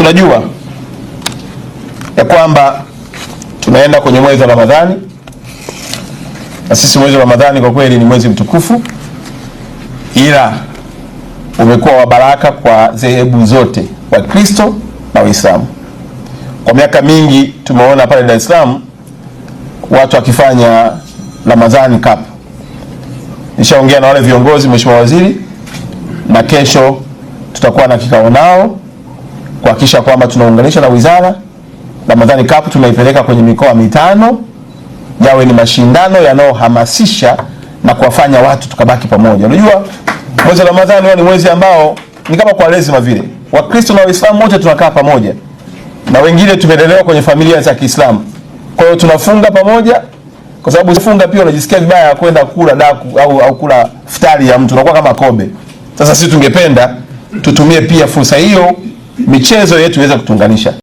Tunajua ya kwamba tunaenda kwenye mwezi wa Ramadhani, na sisi mwezi wa Ramadhani kwa kweli ni mwezi mtukufu, ila umekuwa wa baraka kwa dhehebu zote, Wakristo na Waislamu. Kwa miaka mingi tumeona pale Dar es Salaam watu wakifanya Ramadhani Cup. Nishaongea na wale viongozi, Mheshimiwa Waziri, na kesho tutakuwa na kikao nao kuhakikisha kwamba tunaunganisha na wizara. Ramadhani Cup tunaipeleka kwenye mikoa mitano, yawe ni mashindano yanayohamasisha na kuwafanya watu tukabaki pamoja. Unajua mwezi wa Ramadhani ni mwezi ambao ni kama kwa lazima vile. Wakristo na Waislamu wote tunakaa pamoja, na wengine tumelelewa kwenye familia za Kiislamu. Kwa hiyo tunafunga pamoja, kwa sababu usifunga pia unajisikia vibaya kwenda kula daku au kula futari ya mtu, unakuwa kama kobe. Sasa sisi tungependa tutumie pia fursa hiyo, michezo yetu iweze kutunganisha.